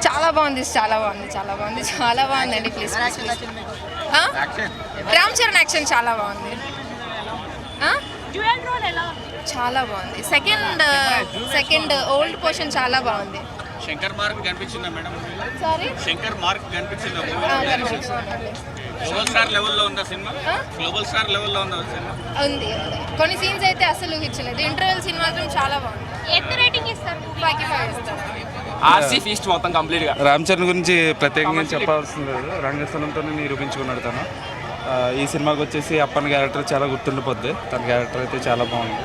చాలా బాగుంది, చాలా బాగుంది, చాలా బాగుంది, చాలా బాగుందండి. ప్లీజ్ రామ్ చరణ్ యాక్షన్ చాలా బాగుంది, చాలా బాగుంది. సెకండ్ ఓల్డ్ పోర్షన్ చాలా బాగుంది. శంకర్ మార్క్ కనిపించిందా మేడం? సారీ, శంకర్ మార్క్ కనిపించిందా? గ్లోబల్ స్టార్ లెవెల్లో ఉందా సినిమా? గ్లోబల్ స్టార్ లెవెల్లో ఉందా సినిమా? ఉంది. కొన్ని సీన్స్ అయితే అసలు ఊహించలేదు. ఇంటర్వెల్ సీన్ మాత్రం చాలా బాగుంది. ఎంత రేటింగ్ ఇస్తారు? 5 ఇస్తారు. ఆర్సీ ఫీస్ట్ మొత్తం కంప్లీట్గా. రామ్ చరణ్ గురించి ప్రత్యేకంగా చెప్పాల్సింది లేదు. రంగస్థలంతో నిరూపించుకున్నాడు తను. ఈ సినిమాకి వచ్చేసి అప్పన్న క్యారెక్టర్ చాలా గుర్తుండిపోద్ది. తన క్యారెక్టర్ అయితే చాలా బాగుంది.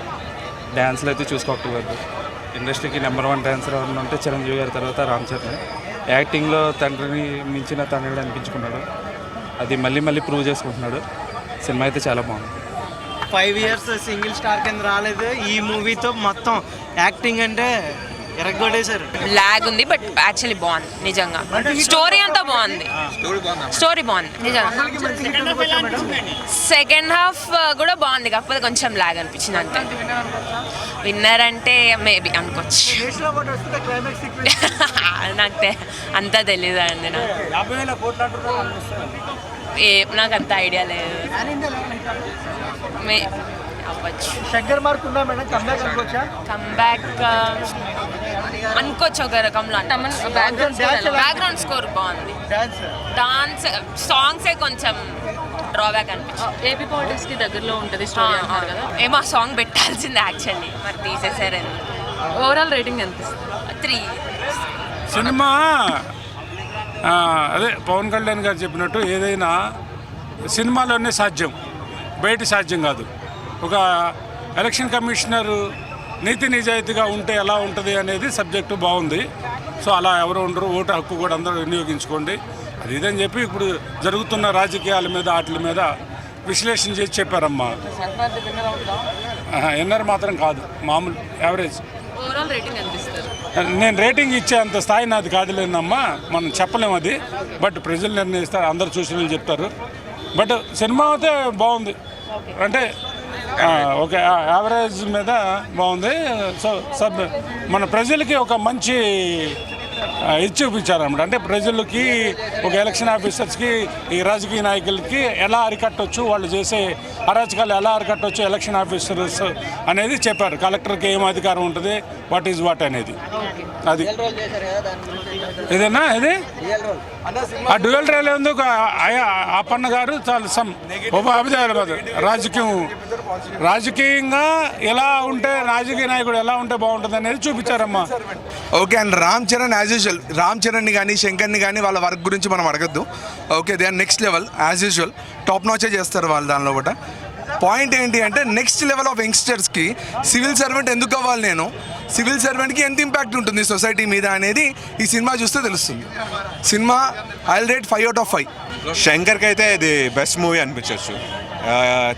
డ్యాన్స్లో అయితే చూసుకోవట్లేదు. ఇండస్ట్రీకి నెంబర్ 1 డ్యాన్సర్ ఎవరైనా ఉంటే చిరంజీవి గారి తర్వాత రామ్ చరణ్. యాక్టింగ్లో తండ్రిని మించిన తండ్రిని అనిపించుకున్నాడు. అది మళ్ళీ ప్రూవ్ చేసుకుంటున్నాడు. సినిమా అయితే చాలా బాగుంది. 5 years సింగిల్ స్టార్ కింద రాలేదు. ఈ మూవీతో మొత్తం యాక్టింగ్ అంటే ఎరగొట్టేశారు. లాగ్ ఉంది బట్ యాక్చువల్లీ బాగుంది నిజంగా. స్టోరీ అంతా బాగుంది, స్టోరీ బాగుంది నిజంగా. సెకండ్ హాఫ్ కూడా బాగుంది, కాకపోతే కొంచెం లాగ్ అనిపించింది అంతే. విన్నర్ అంటే మేబీ అనుకోవచ్చు. నాకు అంతా తెలీదు అండి. నాకు అంత ఐడియా లేదు. శంకర్ మార్క్ ఉందా మేడం? కమ్బ్యాక్ అనుకోవచ్చు ఒక రకంలో. బ్యాక్గ్రౌండ్ స్కోర్ బాగుంది, డాన్స్ సాంగ్సే కొంచెం డ్రాబ్యాక్ అనిపించింది. ఏపీ పాలిటిక్స్ కి దగ్గరలో ఉంటుంది స్టోరీ అన్నారు కదా. ఏమో సాంగ్ పెట్టాల్సిందే యాక్చువల్లీ, మరి తీసేసారు. ఓవరాల్ రేటింగ్ ఎంత? 3. సినిమా అదే పవన్ కళ్యాణ్ గారు చెప్పినట్టు ఏదైనా సినిమాలోనే సాధ్యం, బయట సాధ్యం కాదు. ఒక ఎలక్షన్ కమిషనర్ నీతి నిజాయితీగా ఉంటే ఎలా ఉంటుంది అనేది సబ్జెక్టు బాగుంది. సో అలా ఎవరు ఉండరు, ఓటు హక్కు కూడా అందరూ వినియోగించుకోండి అది ఇదని చెప్పి ఇప్పుడు జరుగుతున్న రాజకీయాల మీద వాటి మీద విశ్లేషణ చేసి చెప్పారమ్మా. ఎన్నర్ మాత్రం కాదు, మామూలు యావరేజ్. ఓవరాల్ రేటింగ్ ఎంత ఇస్తారు? నేను రేటింగ్ ఇచ్చే అంత స్థాయి నాది కాదులేనమ్మా, మనం చెప్పలేము అది. బట్ ప్రజలు నిర్ణయిస్తారు, అందరు చూసిన వాళ్ళు చెప్తారు. బట్ సినిమా అయితే బాగుంది, అంటే ఒక యావరేజ్ మీద బాగుంది. సో మన ప్రజలకి ఒక మంచి ఇది చూపించారన్నమాట. అంటే ప్రజలకి, ఒక ఎలక్షన్ ఆఫీసర్స్కి, ఈ రాజకీయ నాయకులకి ఎలా అరికట్టవచ్చు, వాళ్ళు చేసే అరాచకాలు ఎలా అరికట్టవచ్చు ఎలక్షన్ ఆఫీసర్స్ అనేది చెప్పారు. కలెక్టర్కి ఏం అధికారం ఉంటుంది, వాట్ ఈజ్ వాట్ అనేది. అది ఏదన్నా ఇది ఆ డ్యూయల్ ట్రైల్ ఎందుకు అప్పన్న గారు చాలా రాజకీయంగా ఎలా ఉంటే, రాజకీయ నాయకుడు ఎలా ఉంటే బాగుంటుంది అనేది చూపించారమ్మా. Okay. And Ram Charan as usual, Ram చరణ్ని కానీ శంకర్ని కానీ వాళ్ళ వర్క్ గురించి మనం అడగద్దు. Okay, they are next level as usual, top notch చేస్తారు వాళ్ళు. దానిలో కూడా పాయింట్ ఏంటి అంటే నెక్స్ట్ లెవెల్ ఆఫ్ యంగ్స్టర్స్కి సివిల్ సర్వెంట్ ఎందుకు అవ్వాలి, నేను సివిల్ సర్వెంట్కి ఎంత ఇంపాక్ట్ ఉంటుంది సొసైటీ మీద అనేది ఈ సినిమా చూస్తే తెలుస్తుంది. Cinema I will rate 5 out of 5. శంకర్కి అయితే ఇది బెస్ట్ మూవీ అనిపించవచ్చు.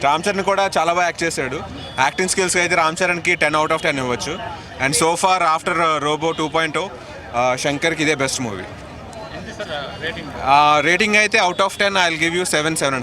రామ్ చరణ్ కూడా చాలా బాగా యాక్ట్ చేశాడు. యాక్టింగ్ స్కిల్స్కి అయితే రామ్ చరణ్కి 10 out of 10 ఇవ్వచ్చు. And so far after Robo 2.0 శంకర్కి ఇదే బెస్ట్ మూవీ. రేటింగ్ అయితే out of 10 I will give you 7.